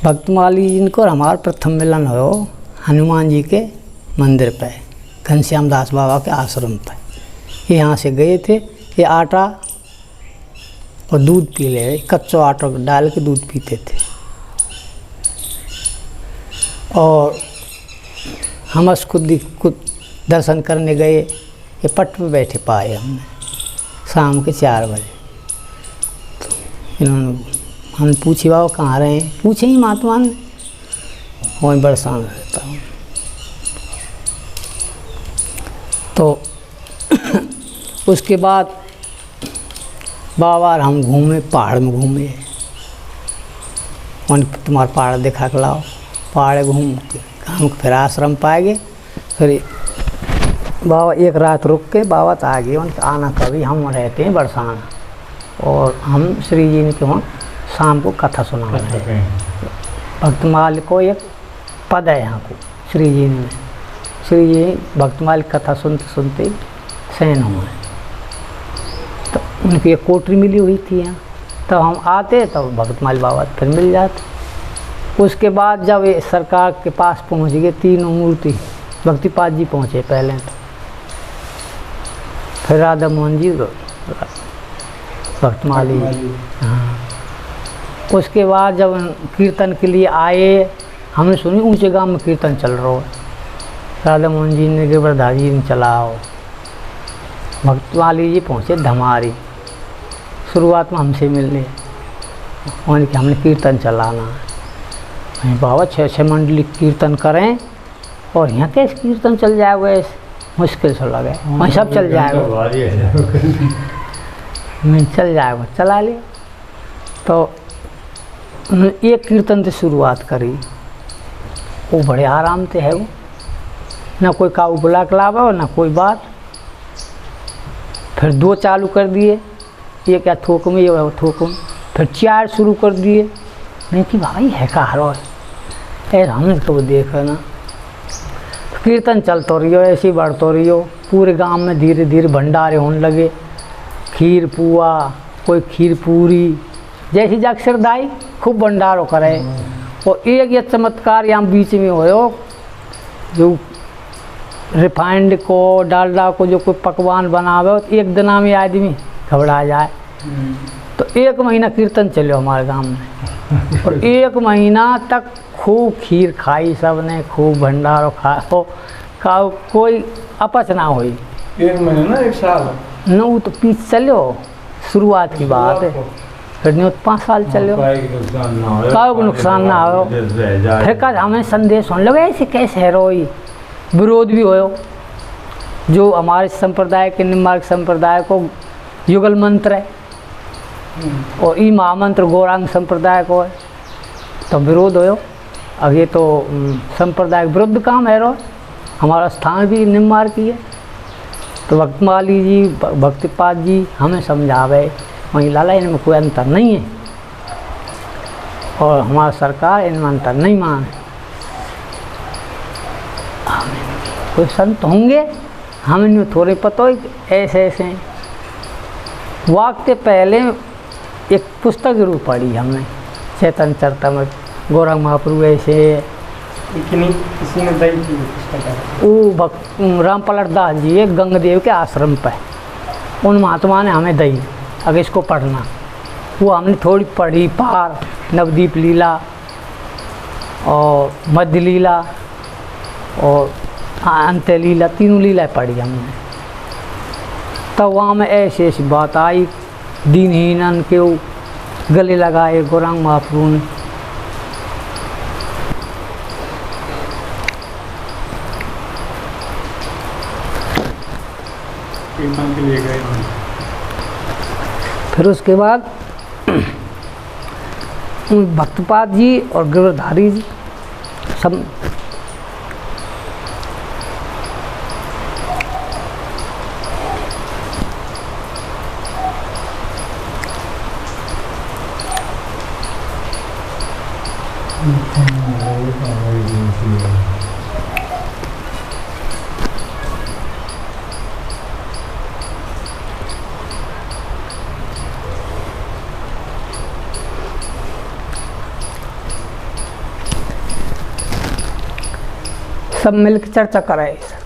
भक्तमाली जिनको हमारा प्रथम मिलन हो हनुमान जी के मंदिर पे घनश्याम दास बाबा के आश्रम पे। यहाँ से गए थे, ये आटा और दूध पी ले, कच्चा आटा डाल के दूध पीते थे। और हम उसको दर्शन करने गए, ये पट पे बैठे पाए हमने शाम के 4 बजे। तो इन्होंने हम पूछे बाबा कहाँ रहे हैं, पूछे ही महात्मा ने, वहीं बरसान रहता हूँ। तो उसके बाद बाबा हम घूमे, पहाड़ में घूमे, उन तुम्हारा पहाड़ दिखा के लाओ। पहाड़ घूम के हम फिर आश्रम पाए गए। फिर बाबा एक रात रुक के बाबा तो आ गए, उनके आना कभी हम रहते हैं बरसाना, और हम श्री जी ने के वहाँ शाम को कथा सुना रहे हैं। भक्तमाल को एक पद है यहाँ को, श्री जी ने, श्री जी भक्तमाल कथा सुनते सुनते शयन हुए। तो उनकी एक कोठरी मिली हुई थी यहाँ, तो हम आते तो भक्तमाल बाबा फिर मिल जाते। उसके बाद जब ये सरकार के पास पहुँच गए, तीनों मूर्ति भक्तिपाद जी पहुँचे पहले, तो फिर राधा मोहन जी भक्तमाली। हाँ, उसके बाद जब कीर्तन के लिए आए, हमने सुनी ऊंचे गांव में कीर्तन चल रहा है। राधा मोहन जी ने गिरधारी जी ने चलाओ। भक्तमाली जी पहुँचे धमारी, शुरुआत में हमसे मिलने, उनके हमने कीर्तन चलाना है। बाबा 6 मंडली कीर्तन करें और यहाँ कैसे कीर्तन चल जाएगा, ऐसे मुश्किल से लगे, वहीं सब चल जाएगा, नहीं चल जाएगा, चला ले। तो उन्होंने एक कीर्तन से शुरुआत करी, वो बड़े आराम से है, वो ना कोई काऊ बुला के लावा हो ना कोई बात। फिर 2 चालू कर दिए, ये क्या थोक में, ये थोक में। फिर 4 शुरू कर दिए, नहीं कि भाई है कहा रो ऐसे, हमने तो देखा ना। कीर्तन चलते रहियो, ऐसे ही बढ़ते रहियो। पूरे गांव में धीरे धीरे भंडारे होने लगे, खीर पुआ, कोई खीर पूरी, जैसी जग सिरदाई खूब भंडारो करे। और एक ये चमत्कार यहाँ बीच में हो, जो रिफाइंड को डालडा को जो कोई पकवान बनावे, तो एक दिन में आदमी घबरा जाए। तो 1 महीना कीर्तन चलो हमारे गांव में, और 1 महीना तक खूब खीर खाई सबने, खूब भंडारो खाओ, कोई अपच ना हुई। 1 महीना 1 साल न, तो पीछे चलो, शुरुआत की बात है। फिर नहीं 5 साल चलो, काऊ को नुकसान ना हो। फिर कल हमें संदेश होने लगे ऐसे कैसे है रोई, विरोध भी हो। जो हमारे संप्रदाय के निम्बार्क संप्रदाय को युगल मंत्र है, और ई महामंत्र गौरांग संप्रदाय को है, तो विरोध हो। अब ये तो संप्रदाय विरुद्ध काम है रो, हमारा स्थान भी निम्बार्क की है। तो भक्तमाली जी भक्तिपाद जी हमें समझावे, वहीं लाला इनमें कोई अंतर नहीं है, और हमारा सरकार इनमें अंतर नहीं माने। कोई संत होंगे हमें नहीं थोड़े पता हो, ऐसे ऐसे वाक़ते पहले एक पुस्तक जरूर पढ़ी हमने, चैतन्य चरितमृत, गौरांग महाप्रभु ऐसे। किसी ने दई की पुस्तक, वो राम पलट दास जी एक गंगदेव के आश्रम पर, उन महात्मा ने हमें दी, अगर इसको पढ़ना। वो हमने थोड़ी पढ़ी, पार नवदीप लीला और मध्य लीला और अंत्य लीला, तीनों लीला पढ़ी हमने। तब वहाँ में ऐसी ऐसी बात आई, दीनहीनन के गले लगाए गौरांग महाप्रभु ने। कीर्तन के लिए गए। फिर उसके बाद भक्तपाद जी और गिरधारी जी सब सब मिलकर चर्चा कराए सर।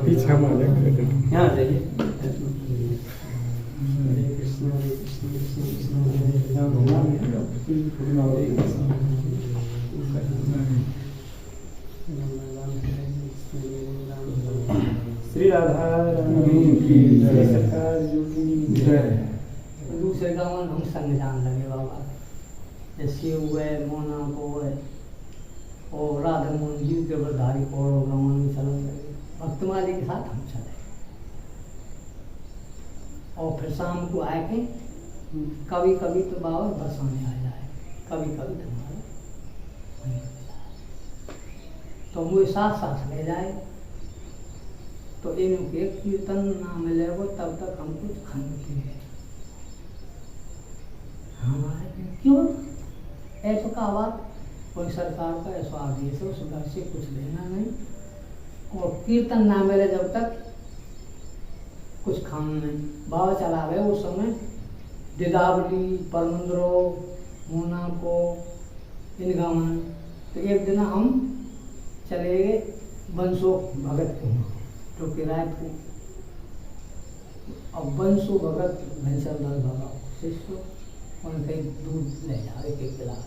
पीछे हमारे यहाँ जाइए। हरे कृष्ण कृष्ण कृष्ण हरे राम हरे श्री राधा रानी की जय, सरकार की जय। दूसरे गाँव में हम संग जान लगे बाबा, जैसे हुए मोना को है और राधा मोहन जी के बधाई को गाँव में चलन लगे, भक्तमाली के साथ हम चले। और फिर शाम को आए के कभी कभी तो बाबा बरसाने आ जाए, कभी कभी तो हमारे वहीं हो जाए। तो मुझे साथ साथ ले जाए, तो इनके कीर्तन ना मिले वो तब तक हम कुछ खाते हैं। हमारे क्यों ऐसा का बात, कोई सरकार का ऐसा आदेश है, उस घर से कुछ लेना नहीं, और कीर्तन ना मिले जब तक कुछ खाना नहीं। बाबा चला गए उस समय दिदावली, परमंद्रो, मोना को, इन गाँव में। तो एक दिन हम चले गए बंसो भगत के, जो किराए थे। अब बंसो भगत घनश्यामदास बाबा शिष्य, उनके दूध ले जाए एक एक गिलास।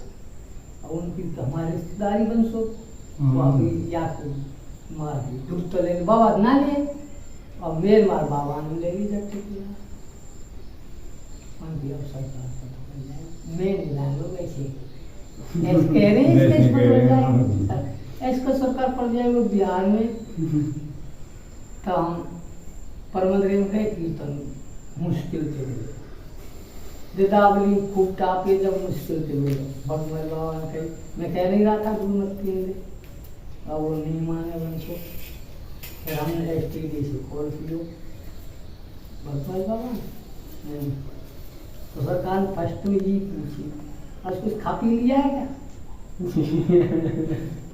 और उनकी हमारी रिश्तेदारी बंसो, वो अभी या तो मार दी, दूध तो ले बाबा ना ले, और मेर मार बाबा ने ले ली जब ठीक किया। उनकी अब सरकार पता चल जाए, मैं नहीं ला लो वैसे ऐसे कह रहे हैं, इसका पड़ जाए, इसका सरकार पड़ जाए वो बिहार में। तो हम परमंद्री में गए कीर्तन, मुश्किल थे दिदावली खूब टापे, जब मुश्किल थे बोलो भगवान बाबा ने कही, मैं कह नहीं रहा था गुरु मत पीने, और वो नहीं माने बंसो। फिर हमने STD से कॉल किया भगवान बाबा नहीं, तो सरकार ने फर्स्ट में ये पूछी, आज कुछ खा पी लिया है क्या?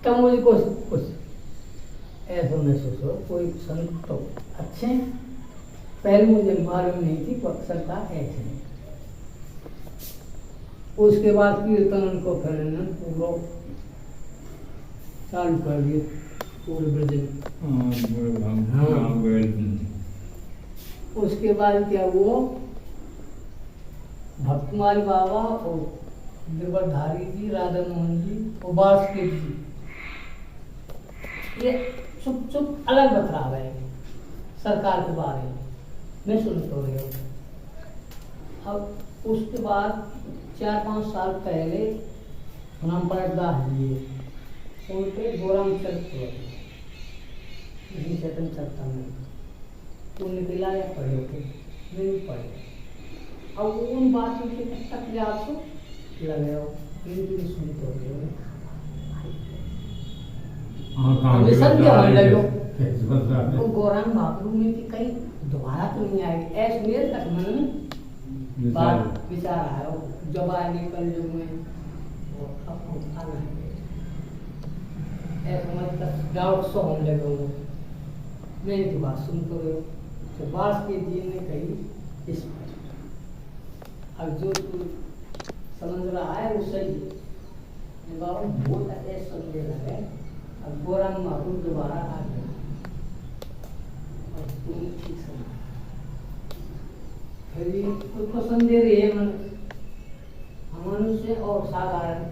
तब मुझे कुछ ऐसा महसूस हो, कोई संत तो अच्छे हैं। पहले मुझे मालूम नहीं थी कि सरकार ऐसे है। उसके बाद कीर्तन उनको फिर पूरा चालू कर दिए पूरे ब्रज में। उसके बाद क्या हुआ, भक्तमाली बाबा और गिरवरधारी जी, राधा मोहन जी और बासुदेव जी, ये चुप चुप अलग बतरा गए सरकार के बारे में, मैं सुन तो रही हूँ। अब उसके बाद 4-5 साल पहले राम दास जी उनके गोराम चरित्र चेतन चरता में तो निकला या पढ़े थे, नहीं पढ़े। अब उन बातों के तक आपको लगे हो, इनकी सुनते हो तो गौरांग महाप्रभु में कि कहीं दोबारा तो नहीं आएगी, ऐसे मेरे तक मन में बात विचार आया। जब आएंगे कल जो में अब आना है, ऐसा मतलब डाउट सो होने लगे। मैं इनकी बात सुन तो रहे हो, तो बास के जी ने कही इस पर अब जो तू समझ रहा है वो सही है, बाबा बहुत ऐसा समझे लगे। अब गौरांग महाप्रभु दोबारा आ गया और तुम ठीक समझ, फिर भी उसको संदेह रही है मन मनुष्य और साधारण